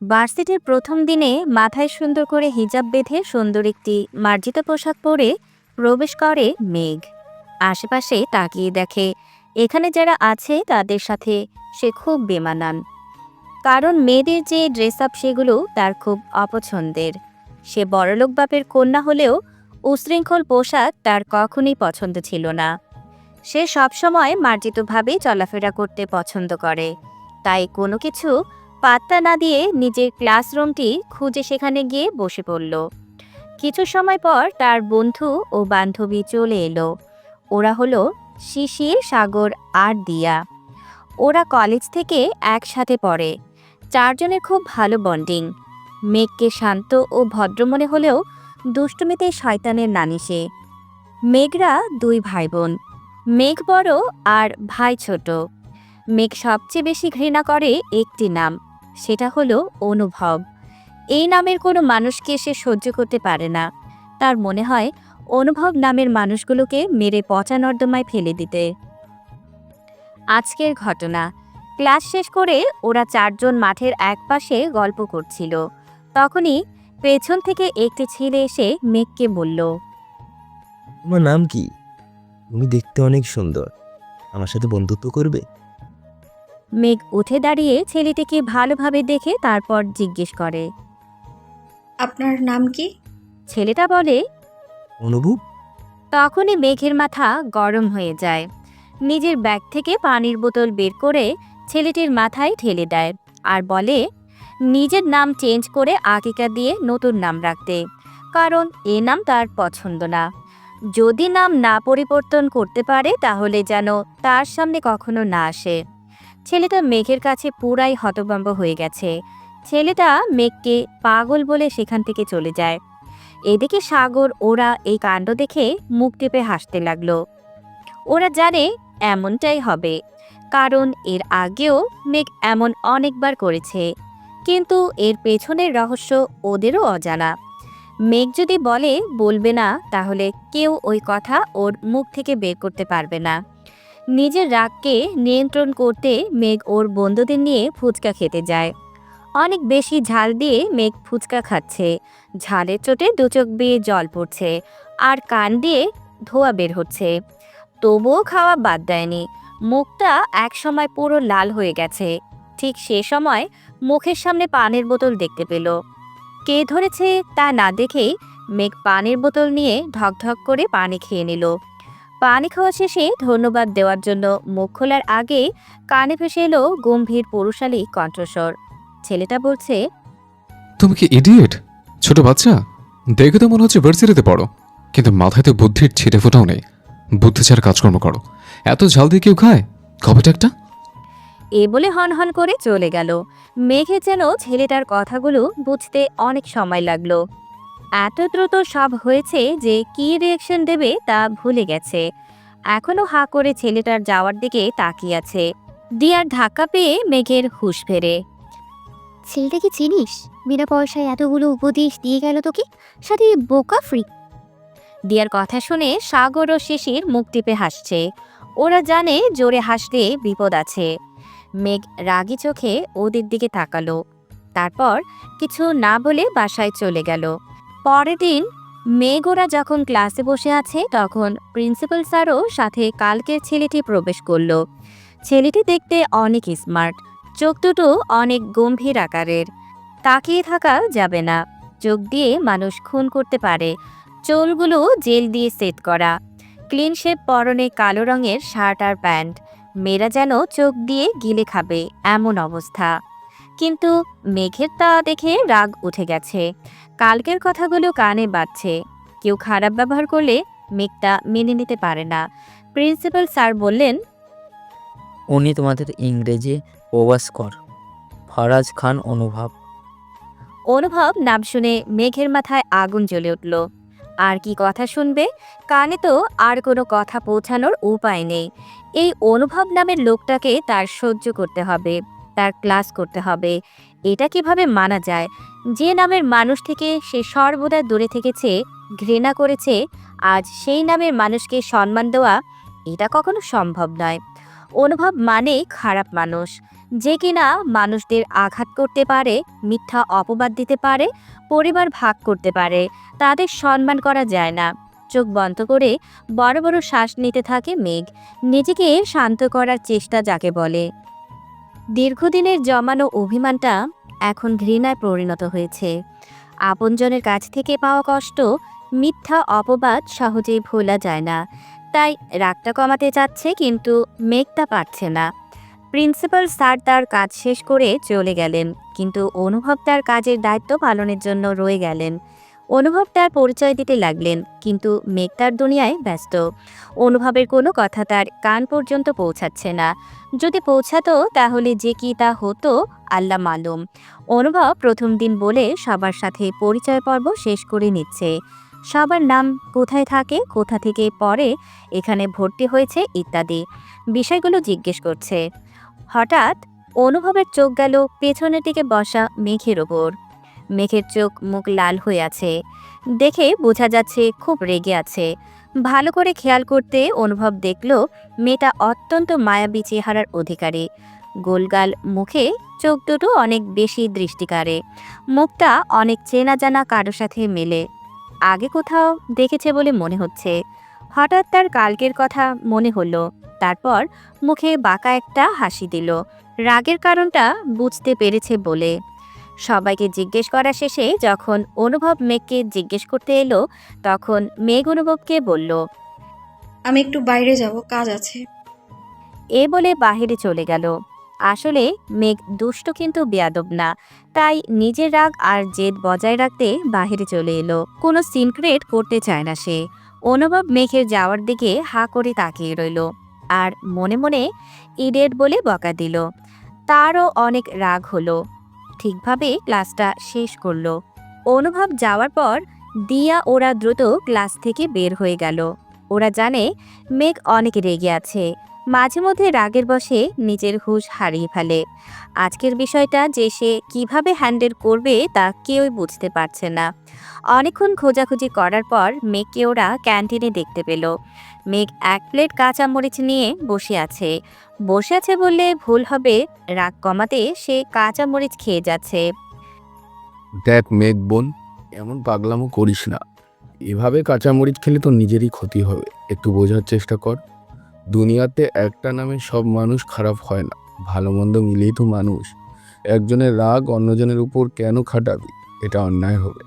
ভার্সিটির প্রথম দিনে মাথায় সুন্দর করে হিজাব বেঁধে সুন্দর একটি মার্জিত পোশাক পরে প্রবেশ করে মেঘ। আশেপাশে তাকিয়ে দেখে এখানে যারা আছে তাদের সাথে সে খুব বেমানান। কারণ মেয়েদের যে ড্রেস আপ সেগুলো তার খুব অপছন্দের। সে বড়লোক বাপের কন্যা হলেও উশৃঙ্খল পোশাক তার কখনোই পছন্দ ছিল না। সে সবসময় মার্জিতভাবেই চলাফেরা করতে পছন্দ করে। তাই কোনো কিছু পাত্তা না দিয়ে নিজের ক্লাসরুমটি খুঁজে সেখানে গিয়ে বসে পড়ল। কিছু সময় পর তার বন্ধু ও বান্ধবী চলে এলো। ওরা হলো শিশির, সাগর আর দিয়া। ওরা কলেজ থেকে একসাথে পড়ে। চারজনের খুব ভালো বন্ডিং। মেঘকে শান্ত ও ভদ্র মনে হলেও দুষ্টুমিতে শয়তানের নানি সে। মেঘরা দুই ভাই বোন। মেঘ বড় আর ভাই ছোট। মেঘ সবচেয়ে বেশি ঘৃণা করে একটি নাম, সেটা হলো অনুভব। এই নামের কোনো মানুষকে সে সহ্য করতে পারে না। তার মনে হয় অনুভব নামের মানুষগুলোকে মেরে পচা নর্দমায় ফেলে দিতে। আজকের ঘটনা, ক্লাস শেষ করে ওরা চারজন মাঠের একপাশে গল্প করছিল। তখনই পেছন থেকে একটি ছেলে এসে মেঘকে বলল, তোমার নাম কি? তুমি দেখতে অনেক সুন্দর, আমার সাথে বন্ধুত্ব করবে? মেঘ উঠে দাঁড়িয়ে ছেলেটিকে ভালোভাবে দেখে তারপর জিজ্ঞেস করে। আপনার নাম কি? ছেলেটা বলে। অনুভব। তখনই মেঘের মাথা গরম হয়ে যায়। নিজের ব্যাগ থেকে পানির বোতল বের করে ছেলেটির মাথায় ঢেলে দেয় আর বলে নিজের নাম চেঞ্জ করে আকিকা দিয়ে নতুন নাম রাখতে, কারণ এ নাম তার পছন্দ না। যদি নাম না পরিবর্তন করতে পারে তাহলে যেন তার সামনে কখনো না আসে। ছেলেটা মেঘের কাছে পুরাই হতভম্ব হয়ে গেছে। ছেলেটা মেঘকে পাগল বলে সেখান থেকে চলে যায়। এদিকে সাগর ওরা এই কাণ্ড দেখে মুখ টিপে হাসতে লাগলো। ওরা জানে এমনটাই হবে, কারণ এর আগেও মেঘ এমন অনেকবার করেছে। কিন্তু এর পেছনের রহস্য ওদেরও অজানা। মেঘ যদি বলবে না, তাহলে কেউ ওই কথা ওর মুখ থেকে বের করতে পারবে না। নিজের রাগকে নিয়ন্ত্রণ করতে মেঘ ওর বন্ধুদের নিয়ে ফুচকা খেতে যায়। অনেক বেশি ঝাল দিয়ে মেঘ ফুচকা খাচ্ছে। ঝালের চোটে দু চোখ বেয়ে জল পড়ছে আর কান দিয়ে ধোঁয়া বের হচ্ছে। তবুও খাওয়া বাদ দেয়নি। মুখটা একসময় পুরো লাল হয়ে গেছে। ঠিক সে সময় মুখের সামনে পানির বোতল দেখতে পেল। কে ধরেছে তা না দেখেই মেঘ পানির বোতল নিয়ে ঢকঢক করে পানি খেয়ে নিল। পানি খাওয়া শেষে ধন্যবাদ দেওয়ার জন্য মুখ খোলার আগে কানে ভেসে এলো গম্ভীর পুরুষালী কণ্ঠস্বর। ছেলেটা বলছে, তুমি কি ইডিয়েট? ছোট বাচ্চা, দেখে তো মনে হচ্ছে ভার্সিটিতে পড়ো, কিন্তু মাথায় তো বুদ্ধির ছিটে ফোটাও নেই। বুদ্ধি ছাড়া কাজকর্ম করো। এত ঝাল দিয়ে কেউ খায়? কবেটা একটা। এ বলে হনহন করে চলে গেল। মেঘে যেন ছেলেটার কথাগুলো বুঝতে অনেক সময় লাগলো। এত দ্রুত সব হয়েছে যে কি রিয়াকশন দেবে তা ভুলে গেছে। এখনো হাঁ করে ছেলেটার যাওয়ার দিকে তাকিয়ে আছে। দিয়ার ধাক্কা পেয়ে মেঘের হুঁশ ফেরে। ছেলেটাকে চিনিস? বিনা পয়সায় এতগুলো উপদেশ দিয়ে গেল তোকে, সাথে বোকা ফ্রি। দিয়ার কথা শুনে সাগর ও শিশির মুখ টিপে হাসছে। ওরা জানে জোরে হাসলে বিপদ আছে। মেঘ রাগী চোখে ওদের দিকে তাকালো। তারপর কিছু না বলে বাসায় চলে গেল। পরের দিন মেঘ ওরা যখন ক্লাসে বসে আছে তখন প্রিন্সিপাল স্যারও সাথে কালকের ছেলেটি প্রবেশ করলো। ছেলেটি দেখতে অনেক স্মার্ট, চোখ দুটো অনেক গম্ভীর আকারের। তাকিয়ে থাকা যাবে না, চোখ দিয়ে মানুষ খুন করতে পারে। চুলগুলো জেল দিয়ে সেট করা, ক্লিন শেপ, পরনে কালো রঙের শার্ট আর প্যান্ট। মেয়েরা যেন চোখ দিয়ে গিলে খাবে এমন অবস্থা। কিন্তু মেঘের তা দেখে রাগ উঠে গেছে। কালকের কথাগুলো কানে বাজছে। কেউ খারাপ ব্যবহার করলে মেঘটা মেনে নিতে পারে না। প্রিন্সিপাল স্যার বললেন, উনি তোমাদের ইংরেজি প্রভাস্কর, ফরাজ খান অনুভব। অনুভব নাম শুনে মেঘের মাথায় আগুন জ্বলে উঠল। আর কি কথা শুনবে? কানে তো আর কোনো কথা পৌঁছানোর উপায় নেই। এই অনুভব নামের লোকটাকে তার সহ্য করতে হবে, তার ক্লাস করতে হবে। এটা কিভাবে মানা যায়? যে নামের মানুষ থেকে সে সর্বদা দূরে থেকেছে, ঘৃণা করেছে, আজ সেই নামের মানুষকে সম্মান দেওয়া, এটা কখনো সম্ভব নয়। অনুভব মানে খারাপ মানুষ, যে কিনা মানুষদের আঘাত করতে পারে, মিথ্যা অপবাদ দিতে পারে, পরিবার ভাগ করতে পারে। তাদের সম্মান করা যায় না। চোখ বন্ধ করে বড় বড় শ্বাস নিতে থাকে মেঘ, নিজেকে শান্ত করার চেষ্টা যাকে বলে। দীর্ঘদিনের জমানো অভিমানটা এখন ঘৃণায় পরিণত হয়েছে। আপনজনের কাছ থেকে পাওয়া কষ্ট, মিথ্যা অপবাদ সহজেই ভোলা যায় না। তাই রাগটা কমাতে চাচ্ছে, কিন্তু মেঘ তা পারছে না। প্রিন্সিপাল স্যার তার কাজ শেষ করে চলে গেলেন, কিন্তু অনুভব তার কাজের দায়িত্ব পালনের জন্য রয়ে গেলেন। অনুভব তার পরিচয় দিতে লাগলেন, কিন্তু মেঘ তার দুনিয়ায় ব্যস্ত। অনুভবের কোনো কথা তার কান পর্যন্ত পৌঁছাচ্ছে না। যদি পৌঁছাতো তাহলে যে কি তা হতো আল্লাহ মালুম। অনুভব প্রথম দিন বলে সবার সাথে পরিচয় পর্ব শেষ করে নিচ্ছে। সবার নাম, কোথায় থাকে, কোথা থেকে পড়ে, এখানে ভর্তি হয়েছে ইত্যাদি বিষয়গুলো জিজ্ঞেস করছে। হঠাৎ অনুভবের চোখ গেল পেছনের দিকে বসা মেঘের ওপর। মেঘের চোখ মুখ লাল হয়ে আছে, দেখে বোঝা যাচ্ছে খুব রেগে আছে। ভালো করে খেয়াল করতে অনুভব দেখল মেয়েটা অত্যন্ত মায়াবী চেহারার অধিকারী। গোলগাল মুখে চোখ দুটো অনেক বেশি দৃষ্টিকারে। মুখটা অনেক চেনা জানা কারো সাথে মেলে, আগে কোথাও দেখেছে বলে মনে হচ্ছে। হঠাৎ তার কালকের কথা মনে হলো, তারপর মুখে বাঁকা একটা হাসি দিল। রাগের কারণটা বুঝতে পেরেছে বলে। সবাইকে জিজ্ঞেস করা শেষে যখন অনুভব মেঘকে জিজ্ঞেস করতে এলো, তখন মেঘ অনুভবকে বলল, আমি একটু বাইরে যাব, কাজ আছে। এ বলে বাহিরে চলে গেল। আসলে মেঘ দুষ্ট কিন্তু বেয়াদব না, তাই নিজের রাগ আর জেদ বজায় রাখতে বাহিরে চলে এলো। কোনো সিনক্রেট করতে চায় না সে। অনুভব মেঘের যাওয়ার দিকে হা করে তাকিয়ে রইল, আর মনে মনে ইডিয়েট বলে বকা দিল। তারও অনেক রাগ হলো। ঠিকভাবে ক্লাসটা শেষ করলো। অনুভব যাওয়ার পর দিয়া ওরা দ্রুত ক্লাস থেকে বের হয়ে গেল। ওরা জানে মেঘ অনেক রেগে আছে, মাঝে মধ্যে রাগের বশে নিজের হুঁশ হারিয়ে ফেলে। আজকের বিষয়টা যে সে কিভাবে হ্যান্ডেল করবে তা কেউই বুঝতে পারছে না। অনেকক্ষণ খোঁজাখুঁজি করার পর মেঘকে ওরা ক্যান্টিনে দেখতে পেল। মেঘ এক প্লেট কাঁচামরিচ নিয়ে বসে আছে। বসে আছে বললে ভুল হবে, রাগ কমাতে সে কাঁচামরিচ খেয়ে যাচ্ছে। দেখ মেঘ বোন, এমন পাগলামো করিস না। এভাবে কাঁচামরিচ খেলে তো নিজেরই ক্ষতি হবে। একটু বোঝার চেষ্টা কর। দুনিয়াতে একটা নামে সব মানুষ খারাপ হয় না, ভালো মন্দ মিলেই তো মানুষ। একজনের রাগ অন্যজনের উপর কেন খাটাবি? এটা অন্যায় হবে।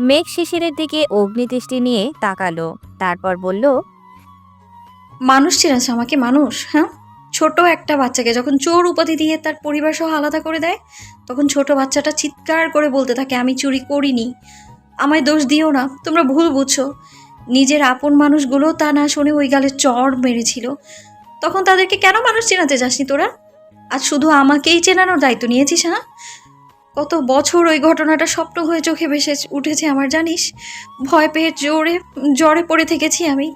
মেঘ শিশিরের দিকে অগ্নিদৃষ্টি নিয়ে তাকালো, তারপর বলল, মানুষ চিনেছ আমাকে? মানুষ? হ্যাঁ, ছোট একটা বাচ্চাকে যখন চোর উপাধি দিয়ে তার পরিবার সহ আলাদা করে দেয়, তখন ছোট বাচ্চাটা চিৎকার করে বলতে থাকে, আমি চুরি করিনি, আমায় দোষ দিও না, তোমরা ভুল বুঝছো। নিজের আপন মানুষগুলো তা না শুনে ওই গালে চড় মেরেছিল। তখন তাদেরকে কেন মানুষ চেনাতে যাসনি তোরা? আজ শুধু আমাকেই চেনানোর দায়িত্ব নিয়েছিস? হ্যাঁ, কত বছর ওই ঘটনাটা স্বপ্ন হয়ে চোখে ভেসে উঠেছে আমার, জানিস? ভয় পেয়ে জ্বরে পড়ে থেকেছি আমি।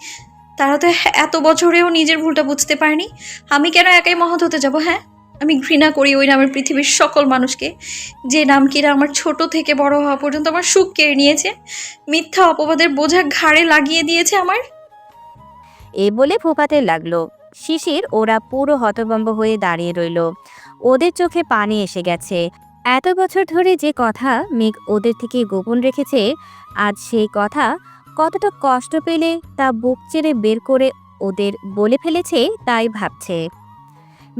তারা তো এত বছরেও নিজের ভুলটা বুঝতে পারেনি। আমি কেন একাই মহৎ হতে যাব? হ্যাঁ, আমি ঘৃণা করি ওই নামের পৃথিবীর সকল মানুষকে, যে নাম কিনা আমার ছোট থেকে বড় হওয়া পর্যন্ত আমার সুখ কেড়ে নিয়েছে, মিথ্যা অপবাদের বোঝা ঘাড়ে লাগিয়ে দিয়েছে আমার। এ বলে ফোঁপাতে লাগলো। শিশির ওরা পুরো হতভম্ব হয়ে দাঁড়িয়ে রইল। ওদের চোখে পানি এসে গেছে। এত বছর ধরে যে কথা মেঘ ওদের থেকে গোপন রেখেছে, আজ সেই কথা কতটা কষ্ট পেলে তা বুক চেড়ে বের করে ওদের বলে ফেলেছে, তাই ভাবছে।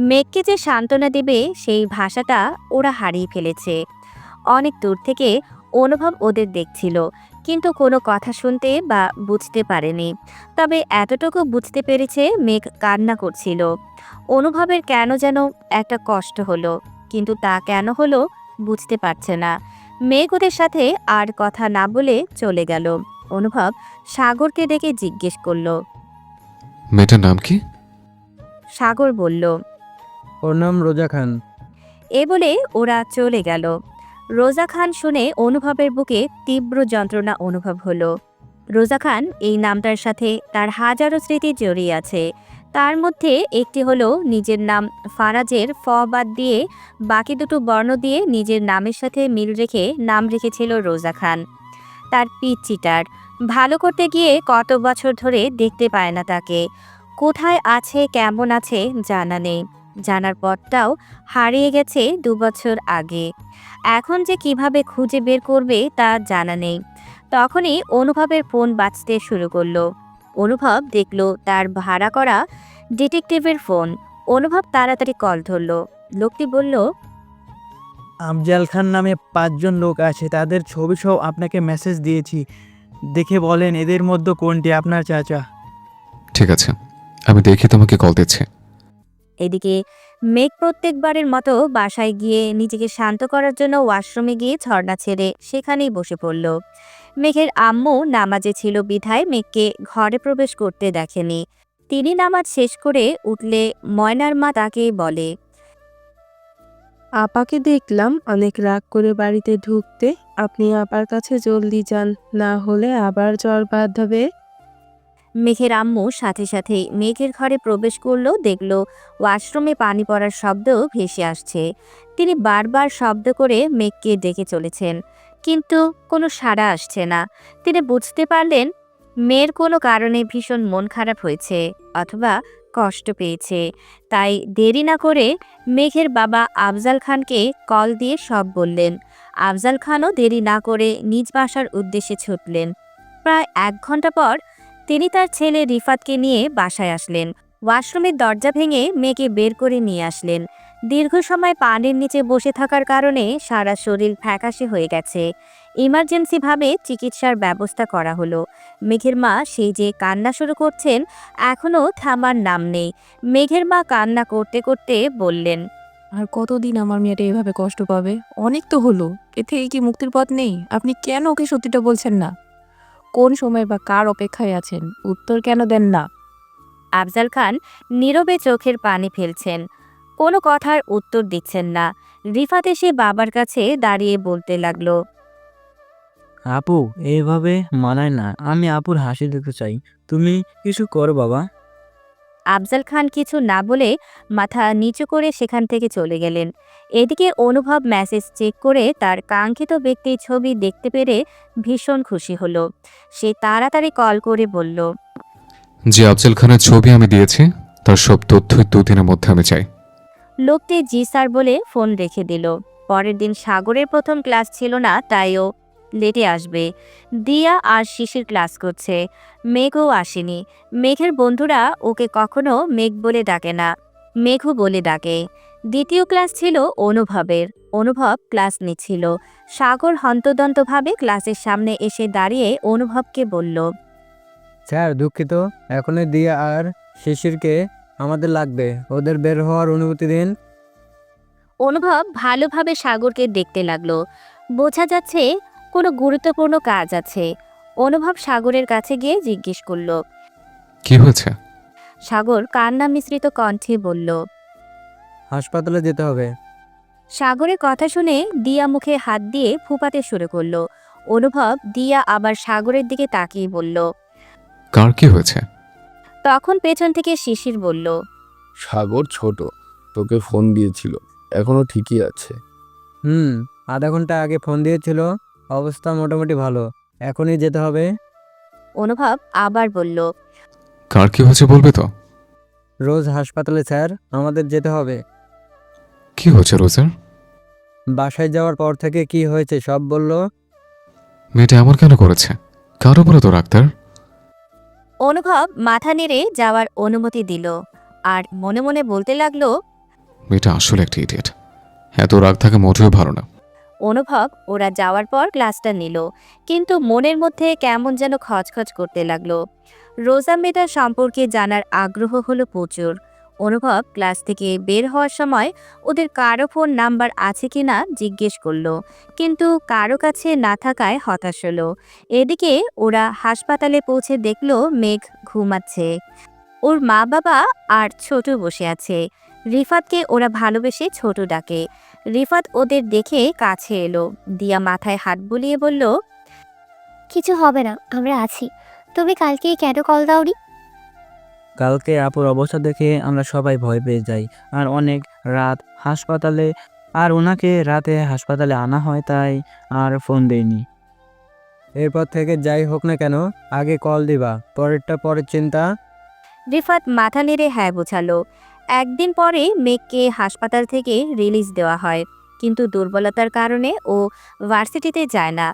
মেঘকে যে সান্ত্বনা দেবে সেই ভাষাটা ওরা হারিয়ে ফেলেছে। অনেক দূর থেকে অনুভব ওদের দেখছিল, কিন্তু কোনো কথা শুনতে বা বুঝতে পারেনি। তবে এতটুকু বুঝতে পেরেছে মেঘ কান্না করছিল। অনুভবের কেন যেন একটা কষ্ট হলো, কিন্তু তা কেন হলো বুঝতে পারছে না। মেঘ ওদের সাথে আর কথা না বলে চলে গেল। অনুভব সাগরকে ডেকে জিজ্ঞেস করল। মেয়েটার নাম কি? সাগর বলল, ওর নাম রোজা খান। এ বলে ওরা চলে গেল। রোজা খান শুনে অনুভবের বুকে তীব্র যন্ত্রণা অনুভব হলো। রোজা খান এই নামটার সাথে তার হাজারো স্মৃতি জড়িয়ে আছে। তার মধ্যে একটি হলো নিজের নাম ফারাজের ফ বাদ দিয়ে বাকি দুটো বর্ণ দিয়ে নিজের নামের সাথে মিল রেখে নাম রেখেছিল রোজা খান। তার পিচ চিটার, ভালো করতে গিয়ে কত বছর ধরে দেখতে পায় না তাকে। কোথায় আছে, কেমন আছে জানা নেই। জানার পরটাও হারিয়ে গেছে 2 বছর আগে। এখন যে কিভাবে খুঁজে বের করবে তা জানা নেই। তখনই অনুভবের ফোন বাজতে শুরু করলো। অনুভব দেখলো তার ভাড়া করা ডিটেকটিভের ফোন। অনুভব তাড়াতাড়ি কল ধরলো। লোকটি বলল, আফজাল খান নামে 5জন লোক আছে, তাদের ছবি সহ আপনাকে মেসেজ দিয়েছি। দেখে বলেন এদের মধ্যে কোনটি আপনার চাচা। ঠিক আছে, আমি দেখি তোমাকে কল দিচ্ছি। এদিকে মেঘ প্রত্যেকবারের মতো বাসায় গিয়ে নিজেকে শান্ত করার জন্য ওয়াশরুমে গিয়ে ঝর্ণা ছেড়ে সেখানেই বসে পড়ল। মেঘের আম্মু নামাজে ছিল বিধায় মেঘকে ঘরে প্রবেশ করতে দেখেনি। তিনি নামাজ শেষ করে উঠলে ময়নার মা তাকে বলে, আপাকে দেখলাম অনেক রাগ করে বাড়িতে ঢুকতে। আপনি আপার কাছে জলদি যান, না হলে আবার জ্বর বাঁধাবে। মেঘের আম্মু সাথে সাথেই মেঘের ঘরে প্রবেশ করলো। দেখলো ওয়াশরুমে পানি পড়ার শব্দ ভেসে আসছে। তিনি বারবার শব্দ করে মেঘকে ডেকে চলেছেন, কিন্তু কোনো সাড়া আসছে না। তিনি বুঝতে পারলেন মেয়ের কোনো কারণে ভীষণ মন খারাপ হয়েছে অথবা কষ্ট পেয়েছে। তাই দেরি না করে মেঘের বাবা আফজাল খানকে কল দিয়ে সব বললেন। আফজাল খানও দেরি না করে নিজ বাসার উদ্দেশ্যে ছুটলেন। প্রায় 1 ঘন্টা পর তিনি তার ছেলে রিফাতকে নিয়ে বাসায় আসলেন। ওয়াশরুমের দরজা ভেঙে মেয়েকে বের করে নিয়ে আসলেন। দীর্ঘ সময় পানির নিচে বসে থাকার কারণে সারা শরীর ফ্যাকাশে হয়ে গেছে। ইমার্জেন্সিভাবে চিকিৎসার ব্যবস্থা করা হলো। মেঘের মা সেই যে কান্না শুরু করছেন, এখনও থামার নাম নেই। মেঘের মা কান্না করতে করতে বললেন, আর কতদিন আমার মেয়েটা এভাবে কষ্ট পাবে? অনেক তো হলো, এ থেকে কি মুক্তির পথ নেই? আপনি কেন ওকে সত্যিটা বলছেন না? কোন সময় বা কার অপেক্ষায় আছেন? উত্তর কেন দেন না? আফজাল খান নীরবে চোখের পানি ফেলছেন, কোনো কথার উত্তর দিচ্ছেন না। রিফাত এসে বাবার কাছে দাঁড়িয়ে বলতে লাগলো, আপু এইভাবে মানায় না, আমি আপুর হাসি দেখতে চাই। তুমি কিছু করো বাবা। আফজাল খান কিছু না বলে মাথা নিচু করে সেখান থেকে চলে গেলেন। এদিকে অনুভব মেসেজ চেক করে তার কাঙ্ক্ষিত ব্যক্তির ছবি দেখতে পেরে ভীষণ খুশি হলো। সে তাড়াতাড়ি কল করে বলল, যে আফজল খানের ছবি আমি দিয়েছি তার সব তথ্যই 2 দিনের মধ্যে আমি চাই। লোকটি জি স্যার বলে ফোন রেখে দিল। পরের দিন সাগরের প্রথম ক্লাস ছিল না, তাই ও লেটে আসবে। দিয়া আর শিশির ক্লাস করছে, মেঘও আসেনি। মেঘের বন্ধুরা ওকে কখনো মেঘ বলে ডাকে না, মেঘও বলে ডাকে। দ্বিতীয় ক্লাস ছিল অনুভবের। অনুভব ক্লাস নিচ্ছিল। সাগর হন্তদন্তভাবে ক্লাসের সামনে এসে দাঁড়িয়ে অনুভবকে বলল, স্যার দুঃখিত, এখনই দিয়া আর শিশিরকে আমাদের লাগবে, ওদের বের হওয়ার অনুমতি দিন। অনুভব ভালোভাবে সাগরকে দেখতে লাগলো। বোঝা যাচ্ছে কোনো গুরুত্বপূর্ণ কাজ আছে। অনুভব সাগরের কাছে গিয়ে জিজ্ঞেস করল। কি হয়েছে? সাগর কান্না মিশ্রিত কণ্ঠে বলল, হাসপাতালে যেতে হবে। সাগরের কথা শুনে দিয়া মুখে হাত দিয়ে ফুপাতে শুরু করলো। অনুভব দিয়া আবার সাগরের দিকে তাকিয়ে বলল। কার কি হয়েছে? তখন পেছন থেকে শিশির বলল, সাগর ছোট, তোকে ফোন দিয়েছিল, এখনো ঠিকই আছে। আধা ঘন্টা আগে ফোন দিয়েছিল, অবস্থা মোটামুটি ভালো, এখনই যেতে হবে। অনুভব আবার বলল, কার কি হয়েছে বলবে তো? রোজ হাসপাতালে স্যার, আমাদের যেতে হবে। কি হয়েছে রোজার? বাসায় যাওয়ার পর থেকে কি হয়েছে সব বলল। মেয়েটা এমন কেন করেছে? কার উপরে তো ডাক্তার? অনুভব মাথা নেড়ে যাওয়ার অনুমতি দিল আর মনে মনে বলতে লাগলো, মেয়েটা আসলে একটা ইডিয়েট। এত রাগ থাকা মোটেও ভালো না। অনুভব ওরা যাওয়ার পর ক্লাসটা নিল, কিন্তু মনের মধ্যে কেমন যেন খচখচ করতে লাগলো। রোজা মেয়েটার সম্পর্কে জানার আগ্রহ হলো প্রচুর। অনুভব ক্লাস থেকে বের হওয়ার সময় ওদের কারো ফোন নাম্বার আছে কিনা জিজ্ঞেস করলো, কিন্তু কারো কাছে না থাকায় হতাশ হলো। এদিকে ওরা হাসপাতালে পৌঁছে দেখলো মেঘ ঘুমাচ্ছে। ওর মা বাবা আর ছোট বসে আছে। রিফাতকে ওরা ভালোবেসে ছোট ডাকে। রিফাত ওদের দেখে কাছে এলো। দিয়া মাথায় হাত বুলিয়ে বলল, কিছু হবে না, আমরা আছি। তুমি কালকে কেন কল দাওনি? কালকে আপুর অবস্থা দেখে আমরা সবাই ভয় পেয়ে যাই, আর অনেক রাত হাসপাতালে, আর ওনাকে রাতে হাসপাতালে আনা হয়, তাই আর ফোন দেইনি। এরপর থেকে যাই হোক না কেন আগে কল দিবা, পরেরটা পরের চিন্তা। রিফাত মাথা নেড়ে হ্যাঁ বোঝালো। একদিন পরে মেঘকে হাসপাতাল থেকে রিলিজ দেওয়া হয়, কিন্তু দুর্বলতার কারণে ও ভার্সিটিতে যায় না।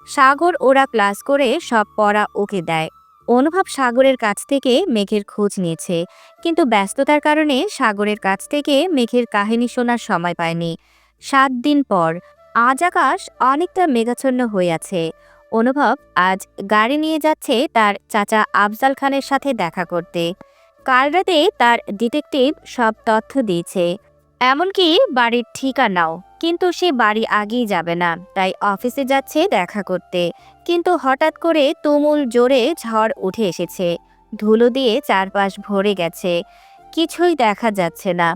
সাগর ওরা ক্লাস করে সব পড়া ওকে দেয়। অনুভব সাগরের কাছ থেকে মেঘের খোঁজ নিয়েছে, কিন্তু ব্যস্ততার কারণে সাগরের কাছ থেকে মেঘের কাহিনী শোনার সময় পায়নি। 7 দিন পর আজ আকাশ অনেকটা মেঘাচ্ছন্ন হয়ে আছে। অনুভব আজ গাড়ি নিয়ে যাচ্ছে তার চাচা আফজাল খানের সাথে দেখা করতে। কাল রাতে তার ডিটেকটিভ সব তথ্য দিয়েছে, এমনকি বাড়ির ঠিকানাও, কিন্তু সে বাড়ি আগেই যাবে না, তাই অফিসে যাচ্ছে দেখা করতে। কিন্তু হঠাৎ করে তুমুল জোরে ঝড় উঠে এসেছে, ধুলো দিয়ে চারপাশ ভরে গেছে, কিছুই দেখা যাচ্ছে না।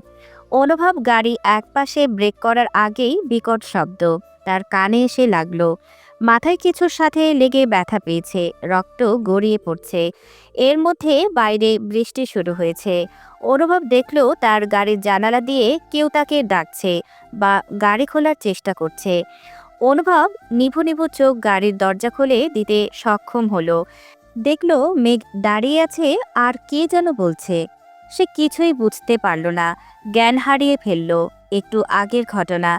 অনুভব গাড়ি একপাশে ব্রেক করার আগেই বিকট শব্দ তার কানে এসে লাগলো। মাথায় কিছুর সাথে লেগে ব্যথা পেয়েছে, রক্ত গড়িয়ে পড়ছে। এর মধ্যে বাইরে বৃষ্টি শুরু হয়েছে। অনুভব দেখলো তার গাড়ির জানালা দিয়ে কেউ তাকে ডাকছে বা গাড়ি খোলার চেষ্টা করছে। অনুভব নিভু নিভু চোখ গাড়ির দরজা খুলে দিতে সক্ষম হলো। দেখলো মেঘ দাঁড়িয়ে আছে আর কে যেন বলছে। সে কিছুই বুঝতে পারল না, জ্ঞান হারিয়ে ফেলল। একটু আগের ঘটনা।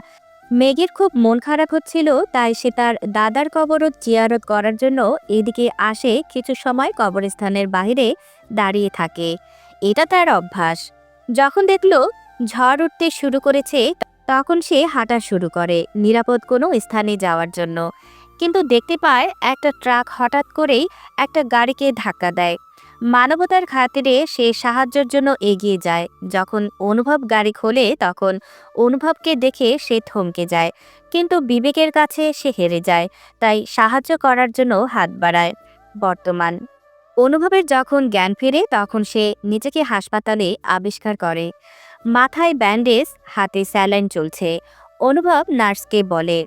মেঘের খুব মন খারাপ হচ্ছিল, তাই সে তার দাদার কবরত জিয়ারত করার জন্য এদিকে আসে। কিছু সময় কবরস্থানের বাইরে দাঁড়িয়ে থাকে, এটা তার অভ্যাস। যখন দেখল ঝড় উঠতে শুরু করেছে, তখন সে হাঁটা শুরু করে নিরাপদ কোনো স্থানে যাওয়ার জন্য। কিন্তু দেখতে পায় একটা ট্রাক হঠাৎ করেই একটা গাড়িকে ধাক্কা দেয়। মানবতার খাতিরে সে সাহায্যের জন্য এগিয়ে যায়। যখন অনুভব গাড়ি খোলে, তখন অনুভবকে দেখে সে থমকে যায়, কিন্তু বিবেকের কাছে সে হেরে যায়, তাই সাহায্য করার জন্য হাত বাড়ায়। বর্তমান অনুভবের যখন জ্ঞান ফেরে, তখন সে নিজেকে হাসপাতালে আবিষ্কার করে। মাথায় ব্যান্ডেজ, হাতে স্যালাইন চলছে। অনুভব নার্সকে বলে।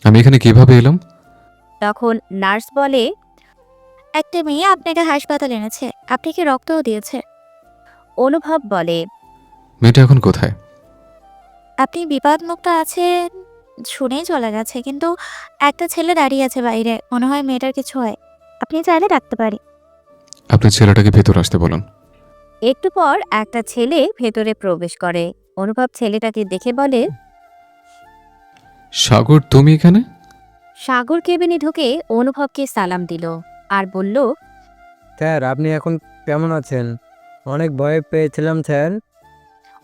আমি এখানে কিভাবে এলাম? তখন নার্স বলে, একটা মেয়ে আপনাকে হাসপাতালে এনেছে, আপনাকে রক্তও দিয়েছে। অনুভব বলে, মেয়েটা এখন কোথায়? আপনি বিপদমুক্ত আছেন শুনেই চলে গেছে, কিন্তু একটা ছেলে দাঁড়িয়ে আছে বাইরে, মনে হয় মেয়েটার কিছু হয়, আপনি চাইলে ডাকতে পারি। আপনি ছেলেটাকে ভেতর আসতে বলুন। একটু পর একটা ছেলে ভেতরে প্রবেশ করে। অনুভব ছেলেটাকে দেখে বলে, সাগর, তুমি এখানে? সাগর কেবিনে ঢুকে অনুভবকে সালাম দিল আর বলল, স্যার, আপনি এখন কেমন আছেন? অনেক ভয় পেয়েছিলাম স্যার।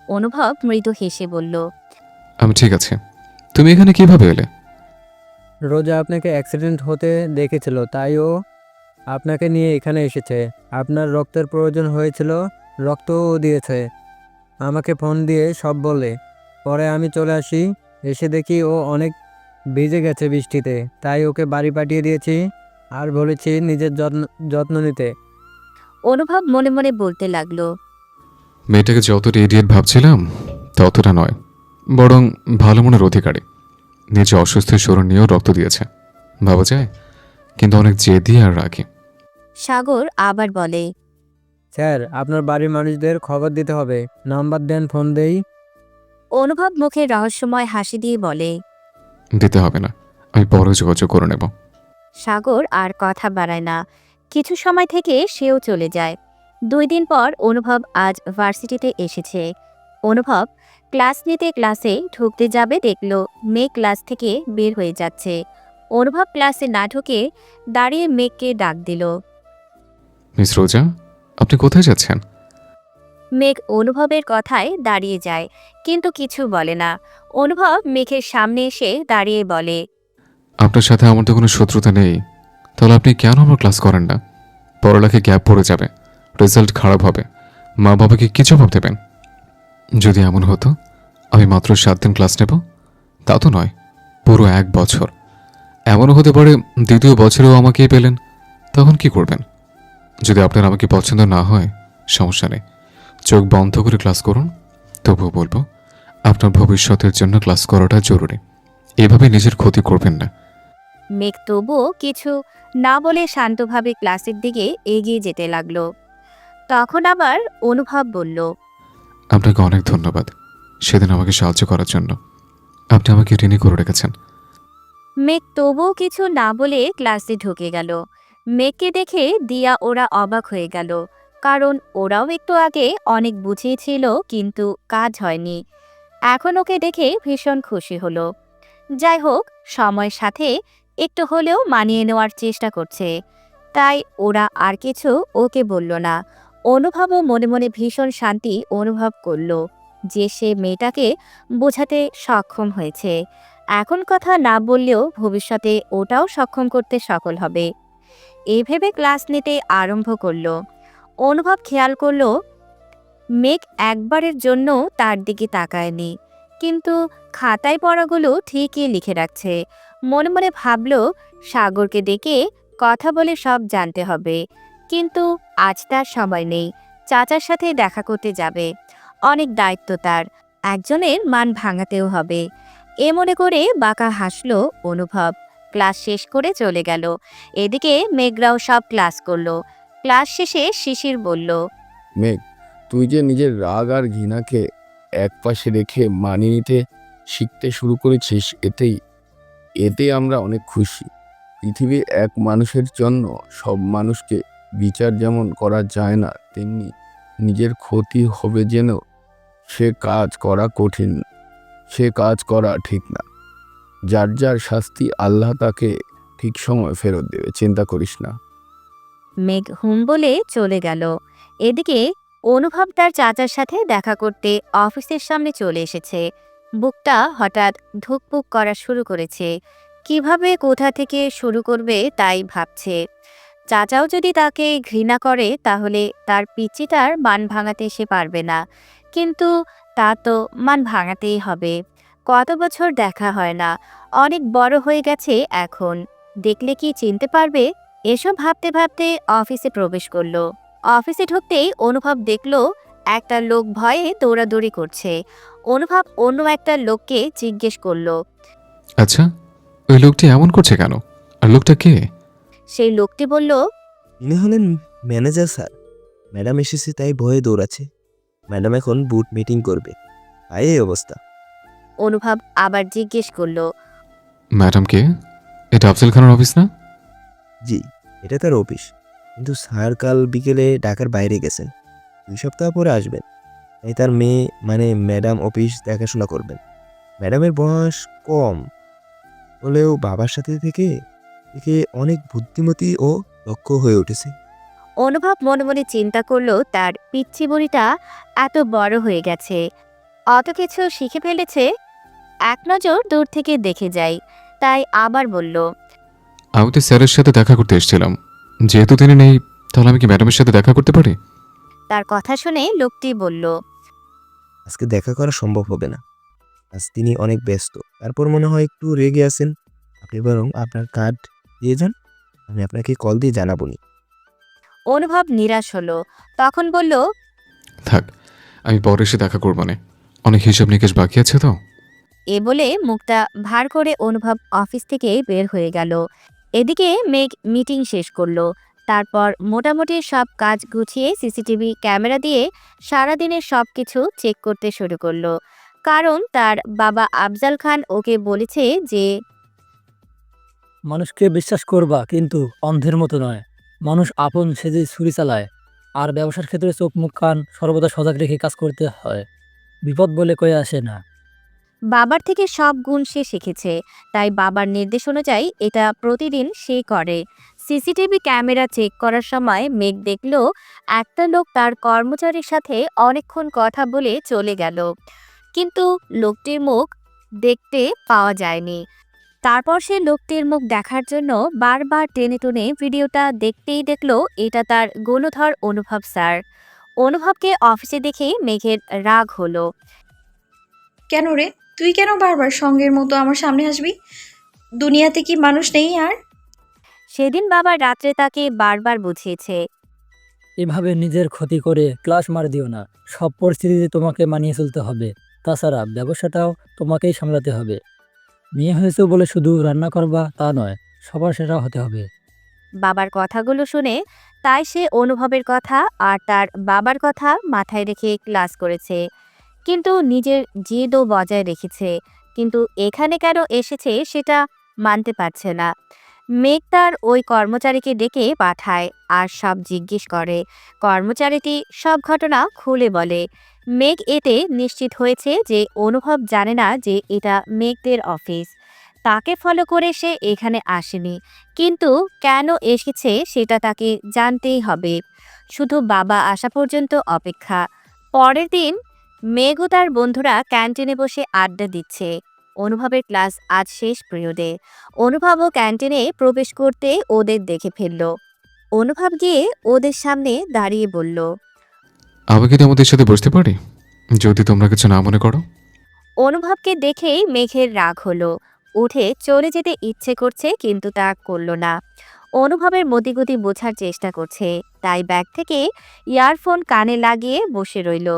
অনুভব মৃদু হেসে বলল, আমি ঠিক আছে। তুমি এখানে কিভাবে এলে? রোজা আপনাকে অ্যাক্সিডেন্ট হতে দেখেছিল, তাই ও আপনাকে নিয়ে এখানে এসেছে। আপনার রক্তের প্রয়োজন হয়েছিল, রক্তও দিয়েছে। আমাকে ফোন দিয়ে সব বলে। পরে আমি চলে আসি, এসে দেখি ও অনেক ভিজে গেছে বৃষ্টিতে, তাই ওকে বাড়ি পাঠিয়ে দিয়েছি আর বলেছি নিজের যত্ন নিতে। অনুভব মনে মনে বলতে লাগলো, মেয়েটাকে যতটা ইডিয়েট ভাবছিলাম ততটা নয়, বরং ভালো মনের অধিকারী। নিজে অসুস্থ শরীর নিয়েও রক্ত দিয়েছে, ভাবা যায়। কিন্তু অনেক জেদি আর রাগী। সাগর আবার বলে, স্যার, আপনার বাড়ির মানুষদের খবর দিতে হবে, নাম্বার দেন, ফোন দেই। অনুভব মুখে রহস্যময় হাসি দিয়ে বলে, দিতে হবে না, আমি পরে যোগাযোগ করে নেব। সাগর আর কথা বাড়ায় না। কিছু সময় থেকে সেও চলে যায়। 2 দিন পর অনুভব আজ ভার্সিটিতে এসেছে। অনুভব ক্লাস নিতে ক্লাসে ঢুকতে যাবে, দেখল মেঘ ক্লাস থেকে বের হয়ে যাচ্ছে। অনুভব ক্লাসে না ঢুকে দাঁড়িয়ে মেঘকে ডাক দিল। মিস রোজা, আপনি কোথায় যাচ্ছেন? মেঘ অনুভবের কথায় দাঁড়িয়ে যায়, কিন্তু কিছু বলে না। অনুভব মেঘের সামনে এসে দাঁড়িয়ে বলে, আপনার সাথে আমার তো কোনো শত্রুতা নেই, তাহলে আপনি কেন আমার ক্লাস করেন না? পড়ালেখা গ্যাপ পড়ে যাবে, রেজাল্ট খারাপ হবে, মা বাবাকে কি জবাব দেবেন? যদি এমন হতো আমি মাত্র 7 দিন ক্লাস নেব, তা তো নয়, পুরো 1 বছর। এমনও হতে পারে দ্বিতীয় বছরেও আমাকেই পেলেন, তখন কি করবেন? যদি আপনার আমাকে পছন্দ না হয়, সমস্যা নেই, চোখ বন্ধ করে ক্লাস করুন। তবুও বলবো, আপনার ভবিষ্যতের জন্য ক্লাস করাটা জরুরি। এভাবে নিজের ক্ষতি করবেন না। মেঘ তবুও কিছু না বলে শান্তভাবে ক্লাসের দিকে এগিয়ে যেতে লাগলো। তখন আবার অনুভব বলল, আপনাকে অনেক ধন্যবাদ সেদিন আমাকে সাহায্য করার জন্য। আপনি আমাকে ঋণী করে রেখেছেন। মেঘ তবুও কিছু না বলে ক্লাসে ঢুকে গেল। মেঘকে দেখে দিয়া ওরা অবাক হয়ে গেল। কারণ ওরাও একটু আগে অনেক বুঝিয়েছিল কিন্তু কাজ হয়নি। এখন ওকে দেখে ভীষণ খুশি হলো। যাই হোক, সময়ের সাথে একটু হলেও মানিয়ে নেওয়ার চেষ্টা করছে, তাই ওরা আর কিছু ওকে বলল না। অনুভবও মনে মনে ভীষণ শান্তি অনুভব করলো যে সে মেয়েটাকে বোঝাতে সক্ষম হয়েছে। এখন কথা না বললেও ভবিষ্যতে ওটাও সক্ষম করতে সফল হবে। এই ভেবে ক্লাস নিতে আরম্ভ করলো। অনুভব খেয়াল করলো মেঘ একবারের জন্য তার দিকে তাকায়নি, কিন্তু খাতায় পড়াগুলো ঠিকই লিখে রাখছে। মনে মনে ভাবল সাগরকে ডেকে কথা বলে সব জানতে হবে, কিন্তু আজ তার সময় নেই। চাচার সাথে দেখা করতে যাবে, অনেক দায়িত্ব তার, একজনের মান ভাঙাতেও হবে। এ মনে করে বাঁকা হাসল অনুভব। ক্লাস শেষ করে চলে গেল। এদিকে মেঘরাও সব ক্লাস করলো। ক্লাস শেষে শিশির বলল, মেঘ, তুই যে নিজের রাগ আর ঘৃণাকে একপাশে রেখে মানিয়ে নিতে শিখতে শুরু করেছিস, এতে আমরা অনেক খুশি। পৃথিবীর এক মানুষের জন্য সব মানুষকে বিচার যেমন করা যায় না, তেমনি নিজের ক্ষতি হবে জেনেও সে কাজ করা কঠিন, সে কাজ করা ঠিক না। যার যার শাস্তি আল্লাহ তাকে ঠিক সময় ফেরত দেবে, চিন্তা করিস না। মেঘ হুম বলে চলে গেল। এদিকে অনুভব তার চাচার সাথে দেখা করতে অফিসের সামনে চলে এসেছে। বুকটা হঠাৎ ধুকপুক করা শুরু করেছে। কিভাবে কোথা থেকে শুরু করবে তাই ভাবছে। চাচাও যদি তাকে ঘৃণা করে তাহলে তার পিচ্চিটার মান ভাঙাতে সে পারবে না, কিন্তু তা তো মান ভাঙাতেই হবে। কত বছর দেখা হয় না, অনেক বড় হয়ে গেছে এখন, দেখলে কি চিনতে পারবে? এসব ভাবতে ভাবতে অফিসে প্রবেশ করলো। অফিসে ঢুকতেই অনুভব দেখল একটা লোক ভয়ে দৌড়াদৌড়ি করছে। অনুভব অন্য একটা লোককে জিজ্ঞেস করলো। আচ্ছা, ওই লোকটি এমন করছে কেন? আর লোকটা কে? সেই লোকটি বলল, ইনি হলেন ম্যানেজার স্যার। ম্যাডাম এসেছে তাই ভয়ে দৌড়াচ্ছে। ম্যাডাম এখন বুট মিটিং করবে, তাই এই অবস্থা। অনুভব আবার জিজ্ঞেস করলো, ম্যাডাম কে? এটা আফজল খানের অফিস না? জি, এটা তার অফিস, কিন্তু স্যার কাল বিকেলে ঢাকার বাইরে গেছেন, 2 সপ্তাহ পরে আসবেন। তাই তার মেয়ে মানে ম্যাডাম অফিস দেখাশোনা করবেন। ম্যাডামের বয়স কম হলেও বাবার সাথে থেকে থেকে অনেক বুদ্ধিমতী ও দক্ষ হয়ে উঠেছে। অনুভব মনে মনে চিন্তা করলো তার পিচ্চি বুড়িটা এত বড় হয়ে গেছে, অত কিছু শিখে ফেলেছে। এক নজর দূর থেকে দেখে যাই, তাই আবার বলল, আমি তো স্যারের সাথে দেখা করতে এসেছিলাম। যেহেতু তিনি নেই, তাহলে আমি কি ম্যাডামের সাথে দেখা করতে পারি? তার কথা শুনে লোকটি বলল, আজকে দেখা করা সম্ভব হবে না, আজ তিনি অনেক ব্যস্ত। তারপর মনে হয় একটু রেগে আছেন। আপনি বরং আপনার কার্ড দিয়ে যান, আমি আপনাকে কল দিয়ে জানাবনি। অনুভব নিরাশ হলো। তখন বলল, থাক, আমি পরে এসে দেখা করবো না, অনেক হিসাব নিকেশ বাকি আছে তো। এ বলে মুখটা ভার করে অনুভব অফিস থেকে বের হয়ে গেল। এদিকে মেঘ মিটিং শেষ করলো। তারপর মোটামুটি সব কাজ গুছিয়ে সিসিটিভি ক্যামেরা দিয়ে সারাদিনের সব কিছু চেক করতে শুরু করলো। কারণ তার বাবা আফজাল খান ওকে বলেছে যে মানুষকে বিশ্বাস করবা, কিন্তু অন্ধের মতো নয়। মানুষ আপন সেজে ছুরি চালায়, আর ব্যবসার ক্ষেত্রে চোখ মুখ কান সর্বদা সজাগ রেখে কাজ করতে হয়। বিপদ বলে কয়ে আসে না। বাবার থেকে সব গুণ সে শিখেছে, তাই বাবার নির্দেশ অনুযায়ী এটা প্রতিদিন সে করে। সিসিটিভি ক্যামেরা চেক করার সময় মেঘ দেখল একটা লোক তার কর্মচারীর সাথে অনেকক্ষণ কথা বলে চলে গেল, কিন্তু লোকটির মুখ দেখতে পাওয়া যায়নি। তারপর সে লোকটির মুখ দেখার জন্য বারবার টেনে টুনে ভিডিওটা দেখতেই দেখল এটা তার গুণধর অনুভব স্যার। অনুভবকে অফিসে দেখে মেঘের রাগ হলো। কেন রে, তুই কেন বারবার সঙ্গের মতো আমার সামনে আসবি? দুনিয়াতে কি মানুষ নেই আর? সেদিন বাবা রাত্রে তাকে বারবার বুঝিয়েছে, এভাবে নিজের ক্ষতি করে ক্লাস মার দিও না। সব পরিস্থিতিতে তোমাকে মানিয়ে চলতে হবে। তাছাড়া ব্যবসাটাও তোমাকেই সামলাতে হবে। মেয়ে হয়েছে বলে শুধু রান্না করবা তা নয়, সবার সেটা হতে হবে। বাবার কথাগুলো শুনে তাই সে অনুভবের কথা আর তার বাবার কথা মাথায় রেখে ক্লাস করেছে, কিন্তু নিজের জেদও বজায় রেখেছে। কিন্তু এখানে কেন এসেছে সেটা মানতে পারছে না। মেঘ তার ওই কর্মচারীকে ডেকে পাঠায় আর সব জিজ্ঞেস করে। কর্মচারীটি সব ঘটনা খুলে বলে। মেঘ এতে নিশ্চিত হয়েছে যে অনুভব জানে না যে এটা মেঘদের অফিস। তাকে ফলো করে সে এখানে আসেনি, কিন্তু কেন এসেছে সেটা তাকে জানতেই হবে। শুধু বাবা আসা পর্যন্ত অপেক্ষা। পরের দিন মেঘ ও তার বন্ধুরা ক্যান্টিনে বসে আড্ডা দিচ্ছে। অনুভবের ক্লাস আজ শেষ পিরিয়ডে। অনুভবও ক্যান্টিনে প্রবেশ করতে ওদের দেখে ফেলল। অনুভব গিয়ে ওদের সামনে দাঁড়িয়ে বলল, আমি কি তোমাদের সাথে বসতে পারি, যদি তোমরা কিছু না মনে করো? অনুভবকে দেখেই মেঘের রাগ হলো। উঠে চলে যেতে ইচ্ছে করছে, কিন্তু তা করল না। অনুভবের মতিগতি বোঝার চেষ্টা করছে, তাই ব্যাগ থেকে ইয়ারফোন কানে লাগিয়ে বসে রইল।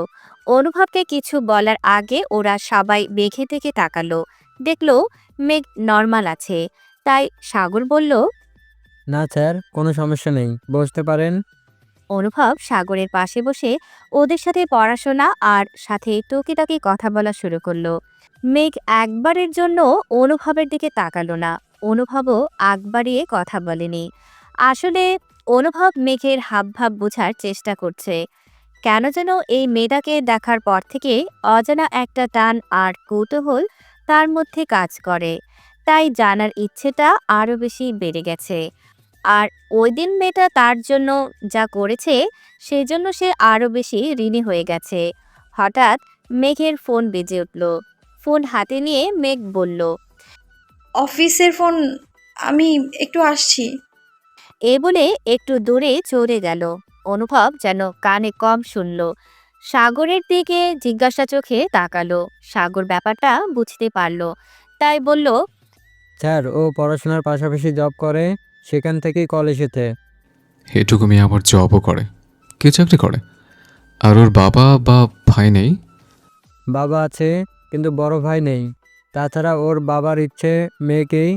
অনুভবকে কিছু বলার আগে ওরা সবাই মেঘের দিকে তাকালো। দেখলো মেঘ নর্মাল আছে। তাই সাগর বলল, না স্যার, কোনো সমস্যা নেই, বসতে পারেন। অনুভব সাগরের পাশে বসে ওদের সাথে পড়াশোনা আর সাথে টুকিটাকি কথা বলা শুরু করলো। মেঘ একবারের জন্য অনুভবের দিকে তাকালো না। অনুভবও আগ বাড়িয়ে কথা বলেনি। আসলে অনুভব মেঘের হাবভাব বোঝার চেষ্টা করছে। কেন যেন এই মেয়েটাকে দেখার পর থেকে অজানা একটা টান আর কৌতূহল তার মধ্যে কাজ করে। তাই জানার ইচ্ছেটা আরও বেশি বেড়ে গেছে। আর ওই দিন মেয়েটা তার জন্য যা করেছে, সেজন্য সে আরও বেশি ঋণী হয়ে গেছে। হঠাৎ মেঘের ফোন বেজে উঠল। ফোন হাতে নিয়ে মেঘ বলল, অফিসের ফোন, আমি একটু আসছি। এ বলে একটু দূরে চলে গেল। অনুভব যেন কানে কম শুনল। সাগরের দিকে জিজ্ঞাসা চোখে তাকালো। সাগর ব্যাপারটা বুঝতে পারল, তাই বলল, স্যার, ও পড়াশোনার পাশাপাশি জব করে, সেখান থেকেই কল এসেছে। এটুকু মেয়ে আবার জবও করে? কি চাকরি করে? আর ওর বাবা বা ভাই নেই? বাবা আছে, কিন্তু বড় ভাই নেই। তাছাড়া ওর বাবার ইচ্ছে মেয়েকেই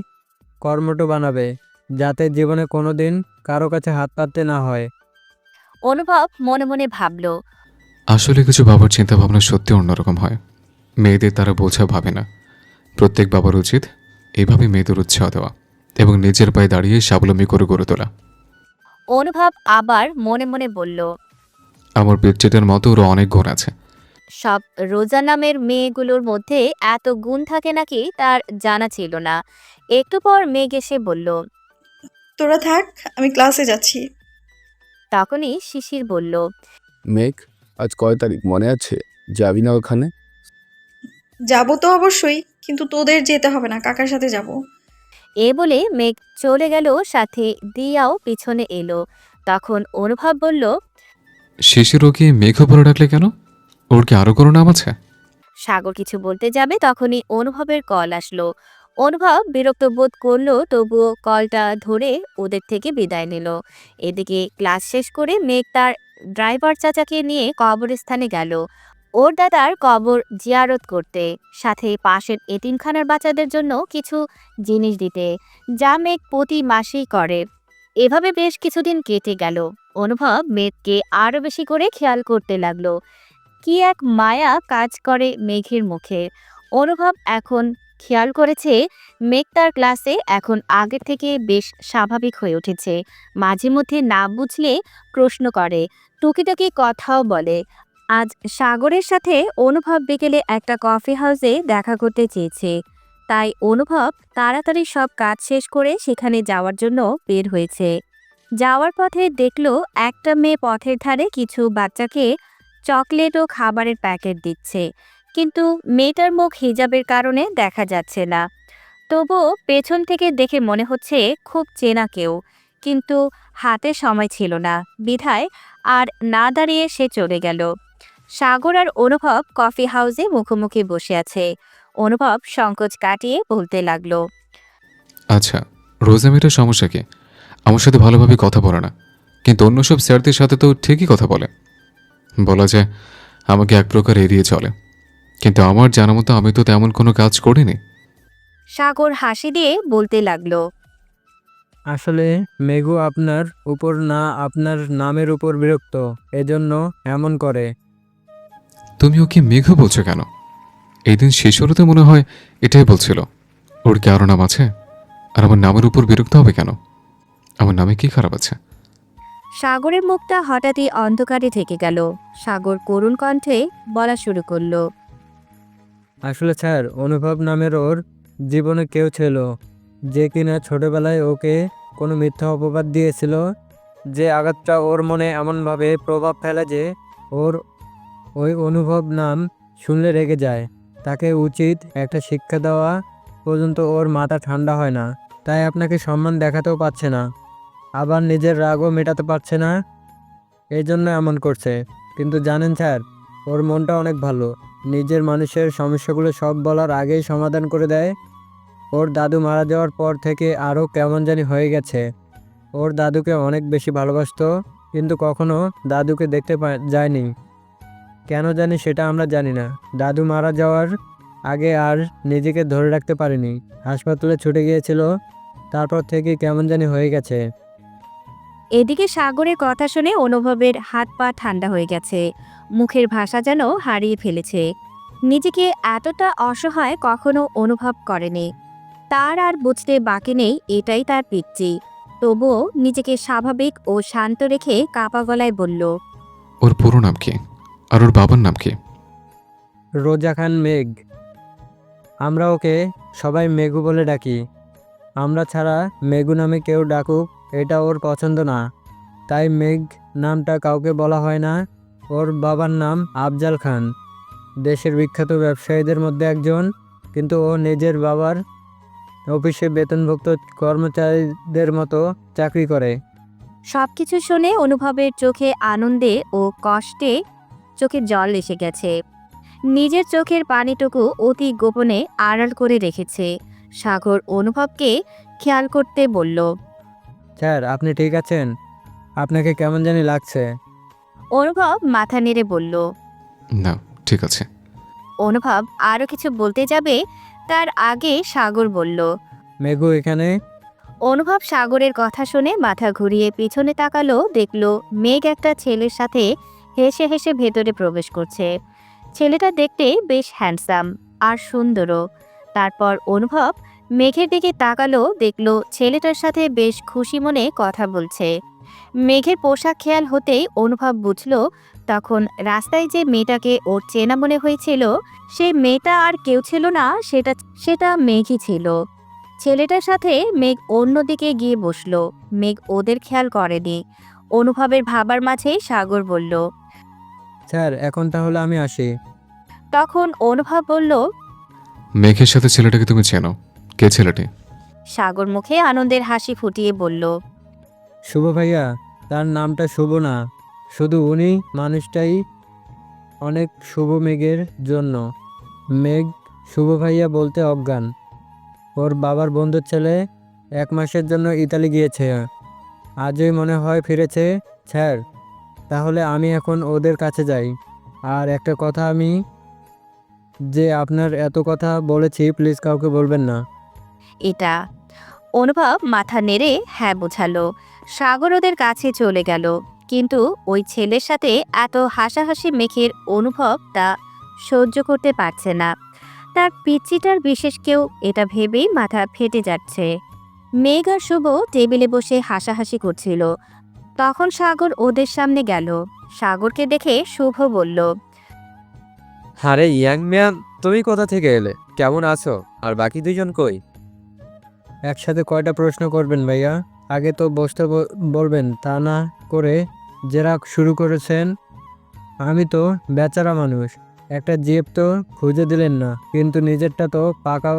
কর্মঠ বানাবে, যাতে জীবনে কোনো দিন কারো কাছে হাত পাততে না হয়। অনুভব মনে মনে ভাবল, আসলে কিছু বাবার চিন্তা ভাবনা সত্যি অন্যরকম হয়। মেয়েদের তারা বোঝা ভাবে না। প্রত্যেক বাবার উচিত এইভাবে মেয়েদের উৎসাহ দেওয়া এবং নিজের পায়ে দাঁড়িয়ে স্বাবলম্বী করে গড়ে তোলা। অনুভব আবার মনে মনে বলল, আমার পিচ্চিটার মতো ওরা অনেক গুণ আছে। সব রোজা নামের মেয়েগুলোর মধ্যে এত গুণ থাকে নাকি তার জানা ছিল না। একটু পর মেঘ এসে বলল। তোরা থাক, আমি ক্লাসে যাচ্ছি। তখনই শিশির বলল, মেঘ, আজ কয় তারিখ মনে আছে? যাবি না ওখানে? যাবো তো অবশ্যই, কিন্তু তোদের যেতে হবে না, কাকার সাথে যাব। এ বলে মেঘ চলে গেল, সাথে দিয়াও পিছনে এলো। তখন অনুভব বলল, শিশির ওকে মেঘ বলে ডাকলে কেন? ওর কি আরো কোনো নাম আছে? সাগর কিছু বলতে যাবে, তখনই অনুভবের কল আসলো। অনুভব বিরক্ত বোধ করলো, তবুও কলটা ধরে ওদের থেকে বিদায় নিল। এদিকে ক্লাস শেষ করে মেঘ তার ড্রাইভার চাচাকে নিয়ে কবরস্থানে গেল ওর দাদার কবর জিয়ারত করতে, সাথে পাশের এতিমখানার বাচ্চাদের জন্য কিছু জিনিস দিতে, যা মেঘ প্রতি মাসেই করে। এভাবে বেশ কিছুদিন কেটে গেল। অনুভব মেঘকে আরো বেশি করে খেয়াল করতে লাগলো। কি এক মায়া কাজ করে মেঘের মুখে। অনুভব এখন খেয়াল করেছে মেঘ তার ক্লাসে এখন আগের থেকে বেশ স্বাভাবিক হয়ে উঠেছে। মাঝে মধ্যে না বুঝলে প্রশ্ন করে, টুকিটাকি কথাও বলে। আজ সাগরের সাথে অনুভব বিকেলে একটা কফি হাউসে দেখা করতে চেয়েছে। তাই অনুভব তাড়াতাড়ি সব কাজ শেষ করে সেখানে যাওয়ার জন্য বের হয়েছে। যাওয়ার পথে দেখলো একটা মেয়ে পথের ধারে কিছু বাচ্চাকে চকলেট ও খাবারের প্যাকেট দিচ্ছে, কিন্তু মেয়েটার মুখ হিজাবের কারণে দেখা যাচ্ছে না। তবুও পেছন থেকে দেখে মনে হচ্ছে খুব চেনা কেউ, কিন্তু হাতে সময় ছিল না, বিধায় আর না দাঁড়িয়ে সে চলে গেল। সাগর আর অনুভব কফি হাউসে মুখোমুখি বসে আছে। অনুভব সংকোচ কাটিয়ে বলতে লাগলো, আচ্ছা, রোজা মেয়েটার সমস্যা কি? আমার সাথে ভালোভাবে কথা বলে না, কিন্তু অন্য সব স্যারদের সাথে তো ঠিকই কথা বলে। বলা যায় আমাকে এক প্রকার এড়িয়ে চলে, কিন্তু আমার জানা মতো আমি তো তেমন কোনো কাজ করিনি। সাগর হাসি দিয়ে বলতে লাগলো, আসলে মেঘু আপনার উপর না, আপনার নামের উপর বিরক্ত, এজন্য এমন করে। তুমি ওকে মেঘ বলছো কেন? এই দিন শিশুরও তো মনে হয় এটাই বলছিল। ওর কি আরো নাম আছে? আর আমার নামের উপর বিরক্ত হবে কেন? আমার নামে কি খারাপ আছে? সাগরের মুখটা হঠাৎই অন্ধকারে থেকে গেল। সাগর করুণ কণ্ঠে বলা শুরু করলো। আসলে স্যার, অনুভব নামের ওর জীবনে কেউ ছিল যে কিনা ছোটবেলায় ওকে কোনো মিথ্যা অপবাদ দিয়েছিল, যে আঘাতটা ওর মনে এমনভাবে প্রভাব ফেলে যে ওর ওই অনুভব নাম শুনলে রেগে যায়। তাকে উচিত একটা শিক্ষা দেওয়া পর্যন্ত ওর মাথা ঠান্ডা হয় না। তাই আপনাকে সম্মান দেখাতেও পারছে না, আবার নিজের রাগও মেটাতে পারছে না, এই জন্য এমন করছে। কিন্তু জানেন স্যার, ওর মনটা অনেক ভালো। নিজের মানুষের সমস্যাগুলো সব বলার আগেই সমাধান করে দেয়। ওর দাদু মারা যাওয়ার পর থেকে আরও কেমন জানি হয়ে গেছে। ওর দাদুকে অনেক বেশি ভালোবাসতো, কিন্তু কখনো দাদুকে দেখতে যায়নি। কেন জানি সেটা আমরা জানি না। দাদু মারা যাওয়ার আগে আর নিজেকে ধরে রাখতে পারেনি, হাসপাতালে ছুটে গিয়েছিল। তারপর থেকে কেমন জানি হয়ে গেছে। এদিকে সাগরের কথা শুনে অনুভবের হাত পা ঠান্ডা হয়ে গেছে। মুখের ভাষা যেন হারিয়ে ফেলেছে। নিজেকে এতটা অসহায় কখনো অনুভব করেনি। তার আর বুঝতে বাকি নেই এটাই তার পিচ্চি। তবুও নিজেকে স্বাভাবিক ও শান্ত রেখে কাঁপা গলায় বলল, ওর পুরো নাম কি? আর ওর বাবার নাম কি? রোজা খান মেঘ। আমরা ওকে সবাই মেঘু বলে ডাকি। আমরা ছাড়া মেঘু নামে কেউ ডাকুক এটা ওর পছন্দ না, তাই মেঘ নামটা কাউকে বলা হয় না। ওর বাবার নাম আফজাল খান, দেশের বিখ্যাত ব্যবসায়ীদের মধ্যে একজন, কিন্তু ও নিজের বাবার অফিসে বেতনভুক্ত কর্মচারীদের মতো চাকরি করে। সবকিছু শুনে অনুভবের চোখে আনন্দে ও কষ্টে চোখে জল এসে গেছে। নিজের চোখের পানিটুকু অতি গোপনে আড়াল করে রেখেছে। সাগর অনুভবকে খেয়াল করতে বলল। স্যার, আপনি ঠিক আছেন? আপনাকে কেমন জানি লাগছে। অনুভব মাথা নেড়ে বলল। না, ঠিক আছে। অনুভব আরও কিছু বলতে যাবে, তার আগে সাগর বলল। মেঘু এখানে। অনুভব সাগরের কথা শুনে মাথা ঘুরিয়ে পিছনে তাকালো, দেখলো মেঘ একটা ছেলের সাথে হেসে হেসে ভেতরে প্রবেশ করছে। ছেলেটা দেখতে বেশ হ্যান্ডসাম আর সুন্দরও। তারপর অনুভব মেঘের দিকে তাকালো, দেখলো ছেলেটার সাথে বেশ খুশি মনে কথা বলছে। মেঘের পোশাক খেয়াল হতেই অনুভব বুঝলো তখন রাস্তায় যে মেয়েটাকে ওর চেনা মনে হয়েছিল সে মেয়েটা আর কেউ ছিল না, সেটা মেঘই ছিল। ছেলেটার সাথে মেঘ অন্যদিকে গিয়ে বসলো। মেঘ ওদের খেয়াল করেনি। অনুভবের ভাবার মাঝে সাগর বলল। স্যার, এখন তাহলে আমি আসি। তখন অনুভব বলল। মেঘের সাথে ছেলেটাকে তুমি চেনো? কে ছেলেটি? সাগর মুখে আনন্দের হাসি ফুটিয়ে বলল। শুভ ভাইয়া। তার নামটা শুভ না, শুধু উনি মানুষটাই অনেক শুভ। মেঘের জন্য মেঘ শুভ ভাইয়া বলতে অজ্ঞান। ওর বাবার বন্ধুর ছেলে 1 মাসের জন্য ইতালি গিয়েছে, আজই মনে হয় ফিরেছে। স্যার, তাহলে আমি এখন ওদের কাছে যাই। আর একটা কথা, আমি যে আপনার এত কথা বলেছি প্লিজ কাউকে বলবেন না। এটা অনুভব মাথা নেড়ে হ্যাঁ বোঝালো। সাগর ওদের কাছে চলে গেল, কিন্তু ওই ছেলের সাথে এত হাসাহাসি মেঘের অনুভব তা সহ্য করতে পারছে না। তার পিচ্চিটার বিশেষ কেউ এটা ভেবেই মাথা ফেটে যাচ্ছে। মেঘ আর শুভ টেবিলে বসে হাসাহাসি করছিল। তখন সাগর ওদের সামনে গেল। সাগরকে দেখে শুভ বলল। আরে ইয়াং ম্যান, তুমি কোথা থেকে এলে? কেমন আছো? আর বাকি দুইজন কই? একসাথে কয়টা প্রশ্ন করবেন ভাইয়া? আগে তো বসতে বলবেন, তা না করে জেরা শুরু করেছেন। আমি তো বেচারা মানুষ, একটা জিপ তো খুঁজে দিলেন না, কিন্তু নিজেরটা তো পাকা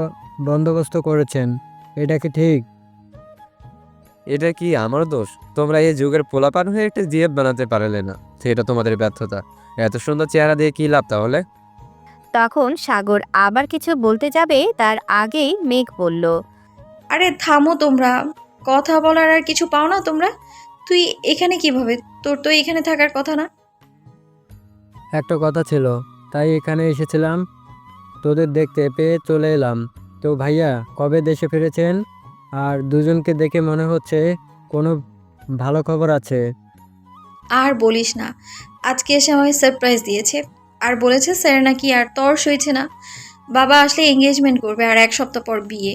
বন্দোবস্ত করেছেন। এটা কি ঠিক? এটা কি আমার দোষ? তোমরা এই যুগের পোলাপান হয়ে একটা জিএফ বানাতে পারলে না, সেটা তোমাদের ব্যর্থতা। এত সুন্দর চেহারা দিয়ে কি লাভ তাহলে? তখন সাগর আবার কিছু বলতে যাবে, তার আগেই মেঘ বলল। আরে থামো তোমরা, কথা বলার আর কিছু পাও না তোমরা? তুই এখানে কিভাবে? তোর তো এখানে থাকার কথা না। একটা কথা ছিল, তাই এখানে এসেছিলাম। তোদের দেখতে পেয়ে চলে এলাম। তো ভাইয়া কবে দেশে ফিরেছেন? আর দুজনকে দেখে মনে হচ্ছে কোনো ভালো খবর আছে। আর বলিস না, আজকে এসে আমায় সারপ্রাইজ দিয়েছে। আর বলেছে স্যার নাকি আর তর সইছে না, বাবা আসলে এঙ্গেজমেন্ট করবে আর 1 সপ্তাহ পর বিয়ে।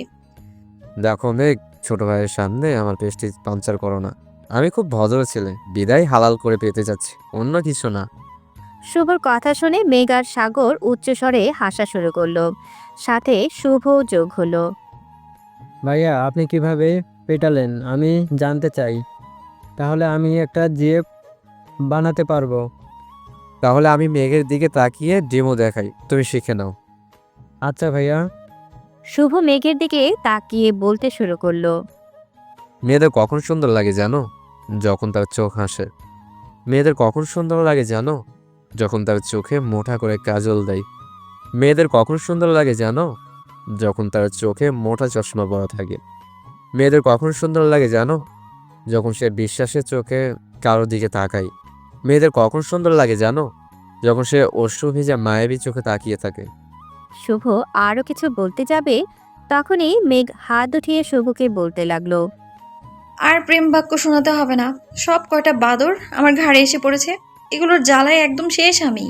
দেখো মেঘ, ছোট ভাইয়ের সামনে আমার প্রেস্টিজ পাঞ্চার করো না। আমি খুব ভদ্র ছেলে, বিদায় হালাল করে পেতে যাচ্ছি, অন্য কিছু না। শুভর কথা শুনে মেঘ আর সাগর উচ্চস্বরে হাসা শুরু করলো, সাথে শুভও যোগ হলো। ভাইয়া আপনি কিভাবে পেটালেন আমি জানতে চাই, তাহলে আমি একটা জিএফ বানাতে পারবো। তাহলে আমি মেঘের দিকে তাকিয়ে ডেমো দেখাই, তুমি শিখে নাও। আচ্ছা ভাইয়া। শুভ মেঘের দিকে তাকিয়ে বলতে শুরু করলো। মেয়েদের কখন সুন্দর লাগে জানো? যখন তার চোখ হাসে। মেয়েদের কখন সুন্দর লাগে জানো? যখন তার চোখে মোটা করে কাজল দেয়। মেয়েদের কখন সুন্দর লাগে জানো? যখন তার চোখে মোটা চশমা পরা থাকে। মেয়েদের কখন সুন্দর লাগে জানো? যখন সে বিশ্বাসের চোখে কারোর দিকে তাকায়। মেয়েদের কখন সুন্দর লাগে জানো? যখন সে অশ্রু ভেজা মায়াবী চোখে তাকিয়ে থাকে। শুভ আরো কিছু বলতে যাবে, তখনই মেঘ হাত উঠিয়ে শুভকে বলতে লাগলো। আর প্রেম বাক্য শোনাতে হবে না, সব কয়টা বাদর আমার ঘাড়ে এসে পড়েছে, এগুলোর জ্বালায় একদম শেষ আমি।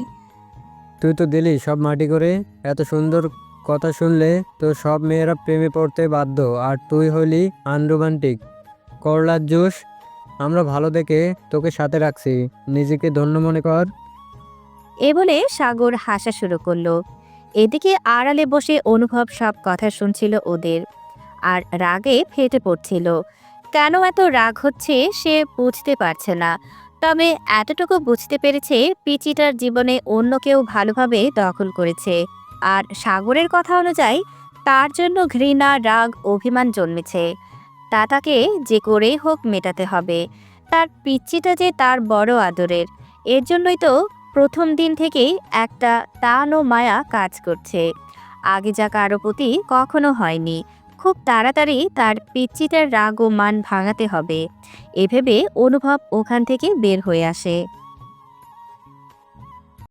তুই তো দিলি সব মাটি করে। এত সুন্দর কথা শুনলে তো সব মেয়েরা প্রেমে পড়তে বাধ্য, আর তুই হলি আনরোমান্টিক করলার জুস। আমরা ভালো দেখে তোকে সাথে রাখছি, নিজেকে ধন্য মনে কর। এ বলে সাগর হাসা শুরু করলো। এদিকে আড়ালে বসে অনুভব সব কথা শুনছিল ওদের, আর রাগে ফেটে পড়ছিল। কেন এত রাগ হচ্ছে সে বুঝতে পারছে না, তবে এতটুকু বুঝতে পেরেছে পিচিটার জীবনে অন্য কেউ ভালোভাবে দখল করেছে, আর সাগরের কথা অনুযায়ী তার জন্য ঘৃণা, রাগ, অভিমান জন্মেছে। তা তাকে যে করেই হোক মেটাতে হবে। তার পিচ্চিটা যে তার বড় আদরের, এর জন্যই তো প্রথম দিন থেকেই একটা টান ও মায়া কাজ করছে, আগে যা কারো প্রতি কখনো হয়নি। খুব তাড়াতাড়ি তার পিচ্চিটার রাগ ও মান ভাঙাতে হবে, এভেবে অনুভব ওখান থেকে বের হয়ে আসে।